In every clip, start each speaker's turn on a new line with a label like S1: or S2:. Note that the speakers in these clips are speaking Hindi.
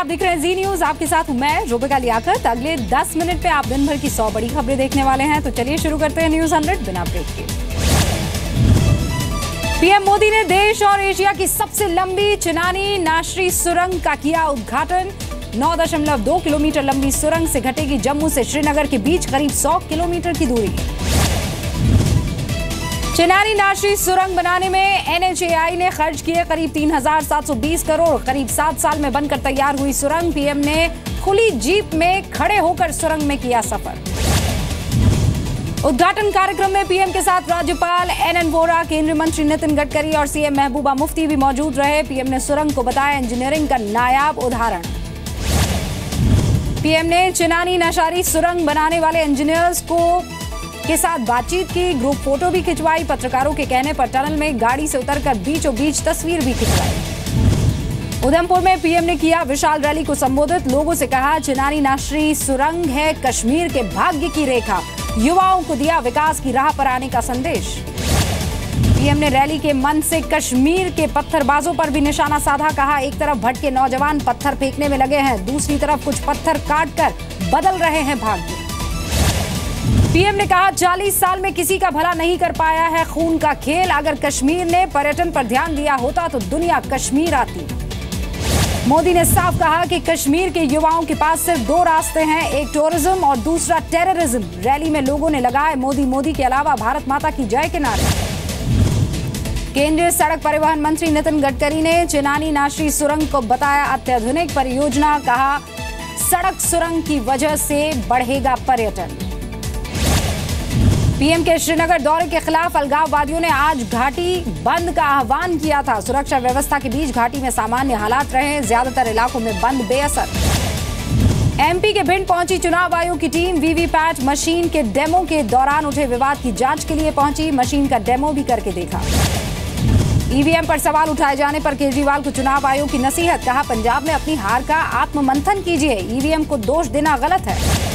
S1: आप देख रहे हैं जी न्यूज। आपके साथ हूं मैं रूबिका लियाकत। अगले 10 मिनट पे आप दिन भर की 100 बड़ी खबरें देखने वाले हैं, तो चलिए शुरू करते हैं न्यूज 100 बिना ब्रेक के। पीएम मोदी ने देश और एशिया की सबसे लंबी चिनानी नाशरी सुरंग का किया उद्घाटन। 9.2 किलोमीटर लंबी सुरंग से घटेगी जम्मू से श्रीनगर के बीच करीब 100 किलोमीटर की दूरी। चिनानी नाशरी सुरंग बनाने में NHAI ने खर्च किए करीब 3,720 करोड़। करीब 7 साल में बनकर तैयार हुई सुरंग। पीएम ने खुली जीप में खड़े होकर सुरंग में किया सफर। उद्घाटन कार्यक्रम में पीएम के साथ राज्यपाल NN वोरा, केंद्रीय मंत्री नितिन गडकरी और सीएम महबूबा मुफ्ती भी मौजूद रहे। पीएम ने सुरंग को बताया इंजीनियरिंग का नायाब उदाहरण। पीएम ने चिनानी नाशारी सुरंग बनाने वाले इंजीनियर्स के साथ बातचीत की, ग्रुप फोटो भी खिंचवाई। पत्रकारों के कहने पर टनल में गाड़ी से उतरकर बीचों बीच तस्वीर भी खिंचवाई। उधमपुर में पीएम ने किया विशाल रैली को संबोधित। लोगों से कहा चिनानी नाशरी सुरंग है कश्मीर के भाग्य की रेखा। युवाओं को दिया विकास की राह पर आने का संदेश। पीएम ने रैली के मंच से कश्मीर के पत्थरबाजों पर भी निशाना साधा। कहा एक तरफ भटके नौजवान पत्थर फेंकने में लगे हैं, दूसरी तरफ कुछ पत्थर काटकर बदल रहे हैं भाग्य। पीएम ने कहा 40 साल में किसी का भला नहीं कर पाया है खून का खेल। अगर कश्मीर ने पर्यटन पर ध्यान दिया होता तो दुनिया कश्मीर आती। मोदी ने साफ कहा कि कश्मीर के युवाओं के पास सिर्फ 2 रास्ते हैं, एक टूरिज्म और दूसरा टेररिज्म। रैली में लोगों ने लगाए मोदी मोदी के अलावा भारत माता की जय के नारे। केंद्रीय सड़क परिवहन मंत्री नितिन गडकरी ने चिनानी नाशरी सुरंग को बताया अत्याधुनिक परियोजना। कहा सड़क सुरंग की वजह से बढ़ेगा पर्यटन। पीएम के श्रीनगर दौरे के खिलाफ अलगाववादियों ने आज घाटी बंद का आह्वान किया था। सुरक्षा व्यवस्था के बीच घाटी में सामान्य हालात रहे, ज्यादातर इलाकों में बंद बेअसर। एमपी के भिंड पहुंची चुनाव आयोग की टीम। वीवीपैट मशीन के डेमो के दौरान उठे विवाद की जांच के लिए पहुंची। मशीन का डेमो भी करके देखा। ईवीएम पर सवाल उठाए जाने पर केजरीवाल को चुनाव आयोग की नसीहत। कहा पंजाब में अपनी हार का आत्ममंथन कीजिए, ईवीएम को दोष देना गलत है।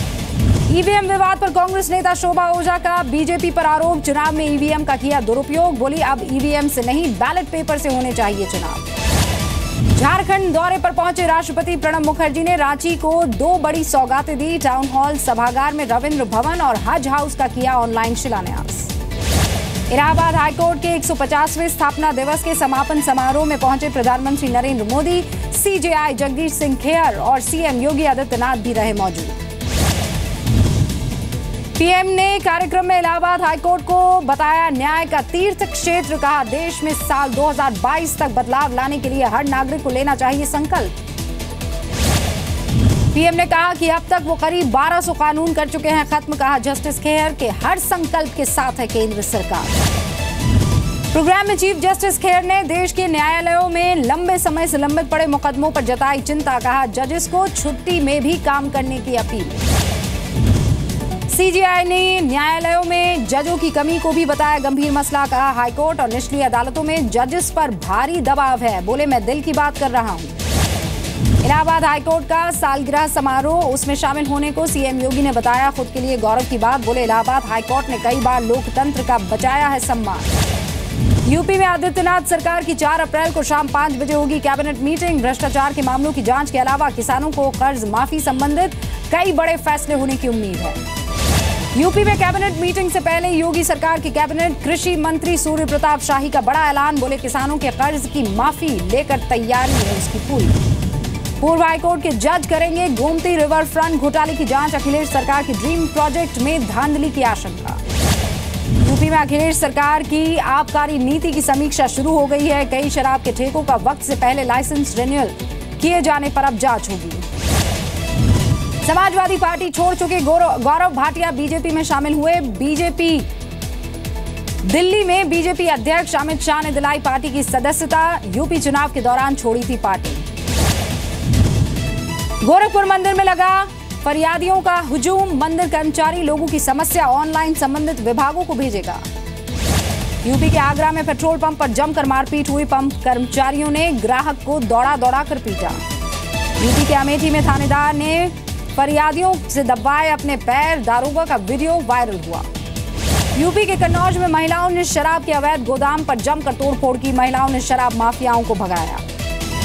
S1: ईवीएम विवाद पर कांग्रेस नेता शोभा ओझा का बीजेपी पर आरोप। चुनाव में ईवीएम का किया दुरुपयोग। बोली अब ईवीएम से नहीं बैलेट पेपर से होने चाहिए चुनाव। झारखंड दौरे पर पहुंचे राष्ट्रपति प्रणब मुखर्जी ने रांची को 2 बड़ी सौगातें दी। टाउन हॉल सभागार में रविंद्र भवन और हज हाउस का किया ऑनलाइन शिलान्यास। इलाहाबाद हाईकोर्ट के 150वें स्थापना दिवस के समापन समारोह में पहुंचे प्रधानमंत्री नरेंद्र मोदी। CJI जगदीश सिंह खेर और सीएम योगी आदित्यनाथ भी रहे मौजूद। पीएम ने कार्यक्रम में इलाहाबाद हाईकोर्ट को बताया न्याय का तीर्थ क्षेत्र। कहा देश में साल 2022 तक बदलाव लाने के लिए हर नागरिक को लेना चाहिए संकल्प। पीएम ने कहा कि अब तक वो करीब 1200 कानून कर चुके हैं खत्म। कहा जस्टिस खेर के हर संकल्प के साथ है केंद्र सरकार। प्रोग्राम में चीफ जस्टिस खेर ने देश के न्यायालयों में लंबे समय से लंबित पड़े मुकदमों पर जताई चिंता। कहा जजेस को छुट्टी में भी काम करने की अपील। CJI ने न्यायालयों में जजों की कमी को भी बताया गंभीर मसला। कहा हाईकोर्ट और निचली अदालतों में जजेस पर भारी दबाव है। बोले मैं दिल की बात कर रहा हूं। इलाहाबाद हाईकोर्ट का सालगिरह समारोह, उसमें शामिल होने को सीएम योगी ने बताया खुद के लिए गौरव की बात। बोले इलाहाबाद हाईकोर्ट ने कई बार लोकतंत्र का बचाया है सम्मान। यूपी में आदित्यनाथ सरकार की 4 अप्रैल को शाम 5 बजे होगी कैबिनेट मीटिंग। भ्रष्टाचार के मामलों की जांच के अलावा किसानों को कर्ज माफी संबंधित कई बड़े फैसले होने की उम्मीद है। यूपी में कैबिनेट मीटिंग से पहले योगी सरकार की कैबिनेट कृषि मंत्री सूर्य प्रताप शाही का बड़ा ऐलान। बोले किसानों के कर्ज की माफी लेकर तैयारी है उसकी पूरी। पूर्व हाईकोर्ट के जज करेंगे गोमती रिवर फ्रंट घोटाले की जांच। अखिलेश सरकार की ड्रीम प्रोजेक्ट में धांधली की आशंका। यूपी में अखिलेश सरकार की आबकारी नीति की समीक्षा शुरू हो गई है। कई शराब के ठेकों का वक्त से पहले लाइसेंस रिन्यूअल किए जाने पर अब जांच होगी। समाजवादी पार्टी छोड़ चुके गौरव भाटिया बीजेपी में शामिल हुए। दिल्ली में बीजेपी अध्यक्ष अमित शाह ने दिलाई पार्टी की सदस्यता। यूपी चुनाव के दौरान छोड़ी थी पार्टी। गोरखपुर मंदिर में लगा फरियादियों का हुजूम। मंदिर कर्मचारी लोगों की समस्या ऑनलाइन संबंधित विभागों को भेजेगा। यूपी के आगरा में पेट्रोल पंप पर जमकर मारपीट हुई। पंप कर्मचारियों ने ग्राहक को दौड़ा कर पीटा। यूपी के अमेठी में थानेदार ने फरियादियों से दबाए अपने पैर। दारोगा का वीडियो वायरल हुआ। यूपी के कन्नौज में महिलाओं ने शराब के अवैध गोदाम पर जमकर तोड़फोड़ की। महिलाओं ने शराब माफियाओं को भगाया।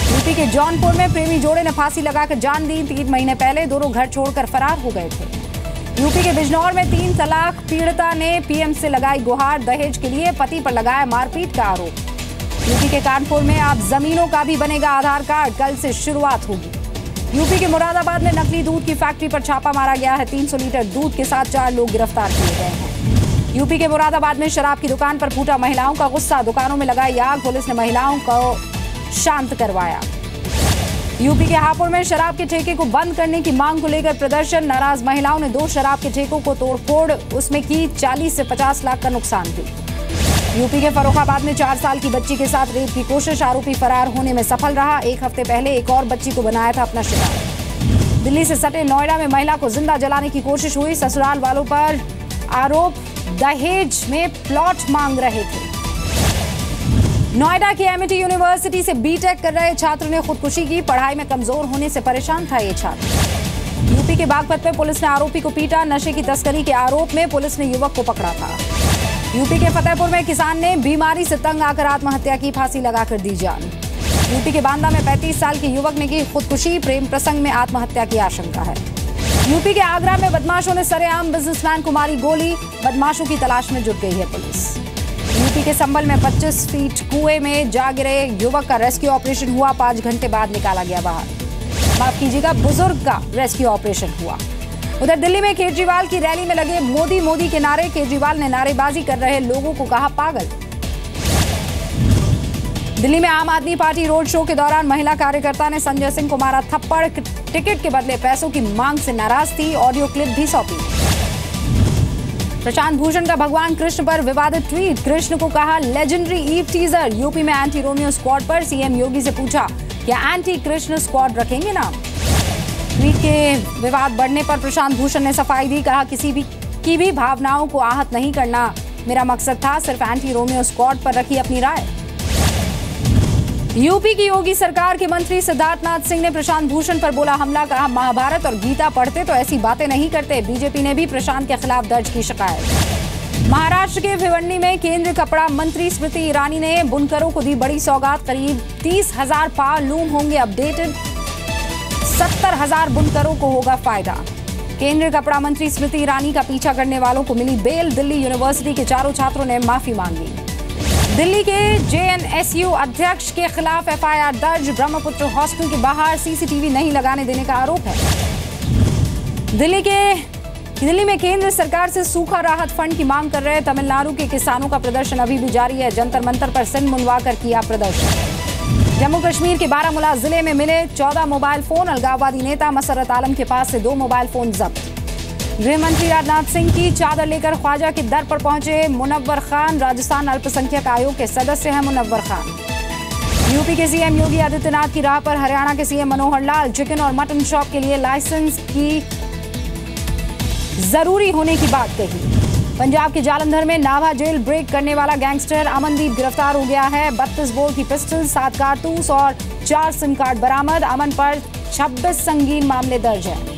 S1: यूपी के जौनपुर में प्रेमी जोड़े ने फांसी लगाकर जान दी। 3 महीने पहले दोनों घर छोड़कर फरार हो गए थे। यूपी के बिजनौर में 3 तलाक पीड़िता ने पीएम से लगाई गुहार। दहेज के लिए पति पर लगाया मारपीट का आरोप। यूपी के कानपुर में अब जमीनों का भी बनेगा आधार कार्ड। कल से शुरुआत होगी। यूपी के मुरादाबाद में नकली दूध की फैक्ट्री पर छापा मारा गया है। 300 लीटर दूध के साथ 4 लोग गिरफ्तार किए गए हैं। यूपी के मुरादाबाद में शराब की दुकान पर फूटा महिलाओं का गुस्सा। दुकानों में लगाई आग। पुलिस ने महिलाओं को शांत करवाया। यूपी के हापुड़ में शराब के ठेके को बंद करने की मांग को लेकर प्रदर्शन। नाराज महिलाओं ने 2 शराब के ठेकों को तोड़फोड़, उसमें की 40 से 50 लाख का नुकसान भी। यूपी के फर्रुखाबाद में 4 साल की बच्ची के साथ रेप की कोशिश। आरोपी फरार होने में सफल रहा। 1 हफ्ते पहले एक और बच्ची को बनाया था अपना शिकार। दिल्ली से सटे नोएडा में महिला को जिंदा जलाने की कोशिश हुई। ससुराल वालों पर आरोप दहेज में प्लॉट मांग रहे थे। नोएडा की एमिटी यूनिवर्सिटी से बीटेक कर रहे छात्र ने खुदकुशी की। पढ़ाई में कमजोर होने से परेशान था ये छात्र। यूपी के बागपत में पुलिस ने आरोपी को पीटा। नशे की तस्करी के आरोप में पुलिस ने युवक को पकड़ा था। यूपी के फतेहपुर में किसान ने बीमारी से तंग आकर आत्महत्या की। फांसी लगाकर दी जान। यूपी के बांदा में 35 साल के युवक ने की खुदकुशी। प्रेम प्रसंग में आत्महत्या की आशंका है। यूपी के आगरा में बदमाशों ने सरेआम बिजनेसमैन को मारी गोली। बदमाशों की तलाश में जुट गई है पुलिस। यूपी के संभल में 25 फीट कुएं में जा गिरे युवक का रेस्क्यू ऑपरेशन हुआ। 5 घंटे बाद निकाला गया बाहर। माफ कीजिएगा, बुजुर्ग का रेस्क्यू ऑपरेशन हुआ। उधर दिल्ली में केजरीवाल की रैली में लगे मोदी मोदी के नारे। केजरीवाल ने नारेबाजी कर रहे लोगों को कहा पागल। दिल्ली में आम आदमी पार्टी रोड शो के दौरान महिला कार्यकर्ता ने संजय सिंह को मारा थप्पड़। टिकट के बदले पैसों की मांग से नाराज थी। ऑडियो क्लिप भी सौंपी। प्रशांत भूषण का भगवान कृष्ण पर विवादित ट्वीट। कृष्ण को कहा लेजेंडरी ईव टीजर। यूपी में एंटी रोमियो स्क्वाड पर सीएम योगी से पूछा क्या एंटी कृष्ण स्क्वाड रखेंगे नाम। ट्वीट के विवाद बढ़ने पर प्रशांत भूषण ने सफाई दी। कहा किसी की भी भावनाओं को आहत नहीं करना मेरा मकसद था। सिर्फ एंटी रोमियो स्क्वाड पर रखी अपनी राय। यूपी की योगी सरकार के मंत्री सिद्धार्थनाथ सिंह ने प्रशांत भूषण पर बोला हमला। कहा महाभारत और गीता पढ़ते तो ऐसी बातें नहीं करते। बीजेपी ने भी प्रशांत के खिलाफ दर्ज की शिकायत। महाराष्ट्र के भिवंडी में केंद्रीय कपड़ा मंत्री स्मृति ईरानी ने बुनकरों को दी बड़ी सौगात। करीब 30,000 पावर लूम होंगे अपडेटेड। 70,000 बुनकरों को होगा फायदा। केंद्रीय कपड़ा मंत्री स्मृति ईरानी का पीछा करने वालों को मिली बेल। दिल्ली यूनिवर्सिटी के 4 छात्रों ने माफी मांगी। दिल्ली के जेएनएसयू अध्यक्ष के खिलाफ एफआईआर दर्ज। ब्रह्मपुत्र हॉस्टल के बाहर सीसीटीवी नहीं लगाने देने का आरोप है। दिल्ली में केंद्र सरकार से सूखा राहत फंड की मांग कर रहे तमिलनाडु के किसानों का प्रदर्शन अभी भी जारी है। जंतर मंतर पर सिर मुंडवाकर किया प्रदर्शन। जम्मू कश्मीर के बारामूला जिले में मिले 14 मोबाइल फोन। अलगाववादी नेता मसरत आलम के पास से 2 मोबाइल फोन जब्त। गृह मंत्री राजनाथ सिंह की चादर लेकर ख्वाजा के दर पर पहुंचे मुनव्वर खान। राजस्थान अल्पसंख्यक आयोग के सदस्य हैं मुनव्वर खान। यूपी के सीएम योगी आदित्यनाथ की राह पर हरियाणा के सीएम मनोहर लाल। चिकन और मटन शॉप के लिए लाइसेंस की जरूरी होने की बात कही। पंजाब के जालंधर में नाभा जेल ब्रेक करने वाला गैंगस्टर अमनदीप गिरफ्तार हो गया है। 32 बोर की पिस्टल, 7 कारतूस और 4 सिम कार्ड बरामद। अमन पर 26 संगीन मामले दर्ज हैं।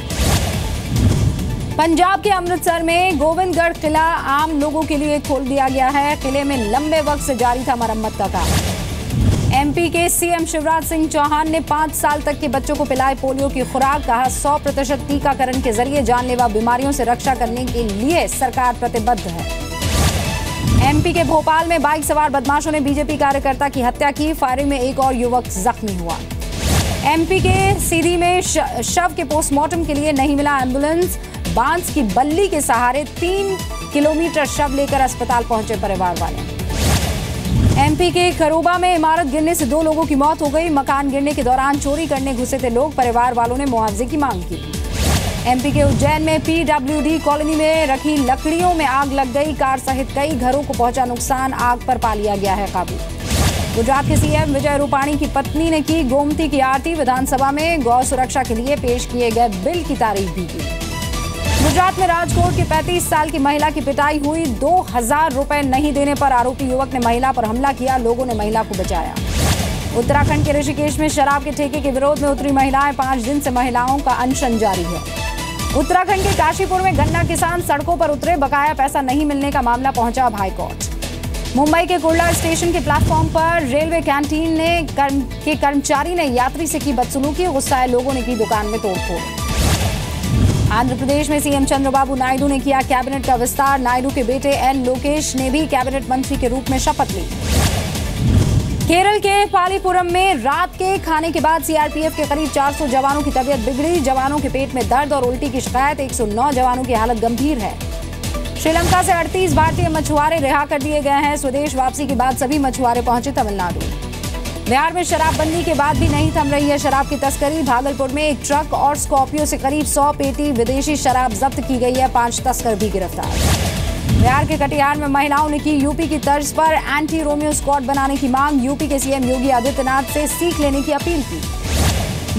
S1: पंजाब के अमृतसर में गोविंदगढ़ किला आम लोगों के लिए खोल दिया गया है। किले में लंबे वक्त से जारी था मरम्मत का काम। एमपी के सीएम शिवराज सिंह चौहान ने 5 साल तक के बच्चों को पिलाई पोलियो की खुराक। कहा 100% टीकाकरण के जरिए जानलेवा बीमारियों से रक्षा करने के लिए सरकार प्रतिबद्ध है। एमपी के भोपाल में बाइक सवार बदमाशों ने बीजेपी कार्यकर्ता की हत्या की। फायरिंग में एक और युवक जख्मी हुआ। एमपी के सीधी में शव के पोस्टमार्टम के लिए नहीं मिला एम्बुलेंस। बांस की बल्ली के सहारे 3 किलोमीटर शव लेकर अस्पताल पहुंचे परिवार वाले। एमपी के करोबा में इमारत गिरने से 2 लोगों की मौत हो गई। मकान गिरने के दौरान चोरी करने घुसे थे लोग। परिवार वालों ने मुआवजे की मांग की। एमपी के उज्जैन में पीडब्ल्यूडी कॉलोनी में रखी लकड़ियों में आग लग गई। कार सहित कई घरों को पहुंचा नुकसान। आग पर पा लिया गया है काबू। गुजरात के सीएम विजय रूपाणी की पत्नी ने की गोमती की आरती। विधानसभा में गौ सुरक्षा के लिए पेश किए गए बिल की तारीफ भी की। गुजरात में राजकोट की 35 साल की महिला की पिटाई हुई। 2000 रुपए नहीं देने पर आरोपी युवक ने महिला पर हमला किया। लोगों ने महिला को बचाया। उत्तराखंड के ऋषिकेश में शराब के ठेके के विरोध में उतरी महिलाएं। 5 दिन से महिलाओं का अनशन जारी है। उत्तराखंड के काशीपुर में गन्ना किसान सड़कों पर उतरे। बकाया पैसा नहीं मिलने का मामला पहुंचा अब हाईकोर्ट। मुंबई के कुर्ला स्टेशन के प्लेटफॉर्म पर रेलवे कैंटीन के कर्मचारी ने यात्री से की बदसलूकी, गुस्साए लोगों ने की दुकान में तोड़फोड़। आंध्र प्रदेश में सीएम चंद्रबाबू नायडू ने किया कैबिनेट का विस्तार। नायडू के बेटे एन लोकेश ने भी कैबिनेट मंत्री के रूप में शपथ ली। केरल के पालीपुरम में रात के खाने के बाद सीआरपीएफ के करीब 400 जवानों की तबीयत बिगड़ी। जवानों के पेट में दर्द और उल्टी की शिकायत। 109 जवानों की हालत गंभीर है। श्रीलंका से 38 भारतीय मछुआरे रिहा कर दिए गए हैं। स्वदेश वापसी के बाद सभी मछुआरे पहुंचे तमिलनाडु। बिहार में शराबबंदी के बाद भी नहीं थम रही है शराब की तस्करी। भागलपुर में एक ट्रक और स्कॉर्पियो से करीब 100 पेटी विदेशी शराब जब्त की गई है। 5 तस्कर भी गिरफ्तार। बिहार के कटिहार में महिलाओं ने की यूपी की तर्ज पर एंटी रोमियो स्क्वाड बनाने की मांग। यूपी के सीएम योगी आदित्यनाथ से सीख लेने की अपील की।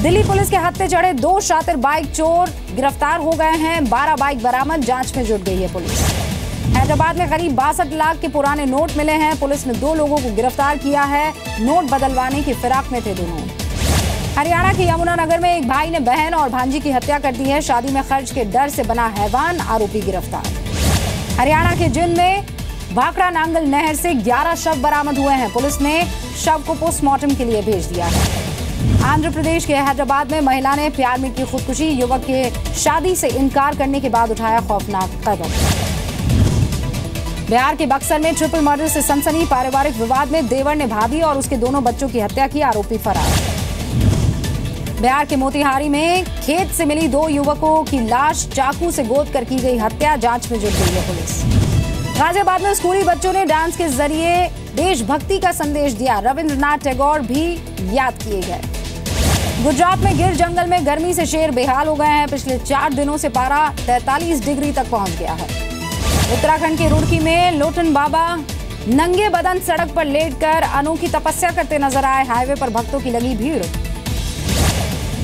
S1: दिल्ली पुलिस के हत्थे चढ़े 2 शातिर बाइक चोर गिरफ्तार हो गए हैं। 12 बाइक बरामद, जांच में जुट गई है पुलिस। हैदराबाद में करीब 62 लाख के पुराने नोट मिले हैं। पुलिस ने 2 लोगों को गिरफ्तार किया है। नोट बदलवाने की फिराक में थे दोनों। हरियाणा के यमुनानगर में एक भाई ने बहन और भांजी की हत्या कर दी है। शादी में खर्च के डर से बना हैवान, आरोपी गिरफ्तार। हरियाणा के जिंद में भाखड़ा नांगल नहर से 11 शव बरामद हुए हैं। पुलिस ने शव को पोस्टमार्टम के लिए भेज दिया है। आंध्र प्रदेश के हैदराबाद में महिला ने प्यार में की खुदकुशी। युवक के शादी से इनकार करने के बाद उठाया खौफनाक कदम। बिहार के बक्सर में ट्रिपल मर्डर से सनसनी। पारिवारिक विवाद में देवर ने भाभी और उसके दोनों बच्चों की हत्या की, आरोपी फरार। बिहार के मोतिहारी में खेत से मिली 2 युवकों की लाश चाकू से गोद कर की गई हत्या, जांच में जुट गई है पुलिस। गाजियाबाद में स्कूली बच्चों ने डांस के जरिए देशभक्ति का संदेश दिया। रविंद्रनाथ टैगोर भी याद किए गए। गुजरात में गिर जंगल में गर्मी से शेर बेहाल हो गए हैं। पिछले 4 दिनों से पारा 43 डिग्री तक पहुंच गया है। उत्तराखंड के रुड़की में लोटन बाबा नंगे बदन सड़क पर लेटकर अनोखी तपस्या करते नजर आए। हाईवे पर भक्तों की लगी भीड़।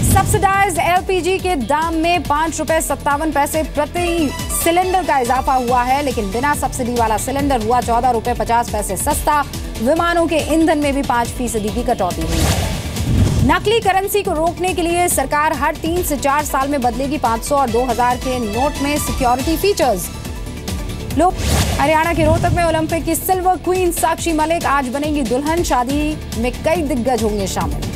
S1: सब्सिडाइज्ड एलपीजी के दाम में 5 रुपए 57 पैसे प्रति सिलेंडर का इजाफा हुआ है, लेकिन बिना सब्सिडी वाला सिलेंडर हुआ 14 रुपए 50 पैसे सस्ता। विमानों के ईंधन में भी 5% की कटौती हुई है। नकली करेंसी को रोकने के लिए सरकार हर 3 से 4 साल में बदलेगी 500 और 2000 के नोट में सिक्योरिटी फीचर्स। हरियाणा के रोहतक में ओलंपिक की सिल्वर क्वीन साक्षी मलिक आज बनेंगी दुल्हन। शादी में कई दिग्गज होंगे शामिल।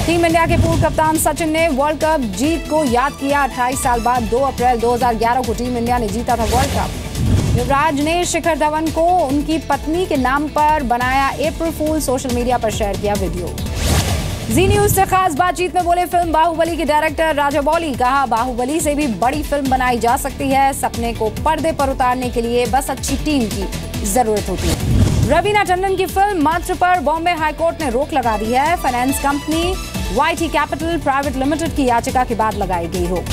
S1: टीम इंडिया के पूर्व कप्तान सचिन ने वर्ल्ड कप जीत को याद किया। 28 साल बाद 2 अप्रैल 2011 को टीम इंडिया ने जीता था वर्ल्ड कप। युवराज ने शिखर धवन को उनकी पत्नी के नाम पर बनाया अप्रैल फूल। सोशल मीडिया पर शेयर किया वीडियो। जी न्यूज से खास बातचीत में बोले फिल्म बाहुबली के डायरेक्टर राजामौली। कहा, बाहुबली से भी बड़ी फिल्म बनाई जा सकती है। सपने को पर्दे पर उतारने के लिए बस अच्छी टीम की जरूरत होती है। रवीना टंडन की फिल्म मात्र पर बॉम्बे हाईकोर्ट ने रोक लगा दी है। Finance company YT capital private limited की याचिका के बाद लगाई गई रोक।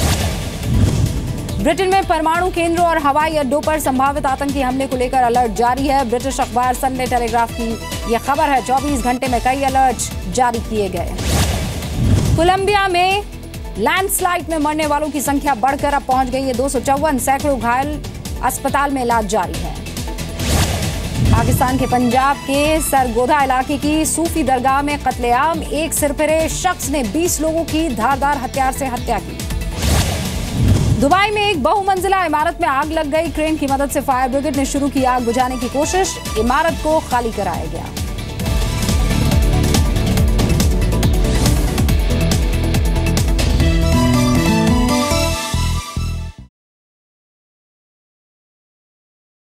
S1: ब्रिटेन में परमाणु केंद्रों और हवाई अड्डों पर संभावित आतंकी हमले को लेकर अलर्ट जारी है। ब्रिटिश अखबार संडे टेलीग्राफ की यह खबर है। 24 घंटे में कई अलर्ट जारी किए गए। कोलंबिया में लैंडस्लाइड में मरने वालों की संख्या बढ़कर अब पहुंच गई है 254। सैकड़ों घायल अस्पताल में इलाज जारी है। पाकिस्तान के पंजाब के सरगोधा इलाके की सूफी दरगाह में कत्लेआम। एक सिरफिरे शख्स ने 20 लोगों की धारदार हथियार से हत्या की। दुबई में एक बहुमंजिला इमारत में आग लग गई। क्रेन की मदद से फायर ब्रिगेड ने शुरू की आग बुझाने की कोशिश। इमारत को खाली कराया गया।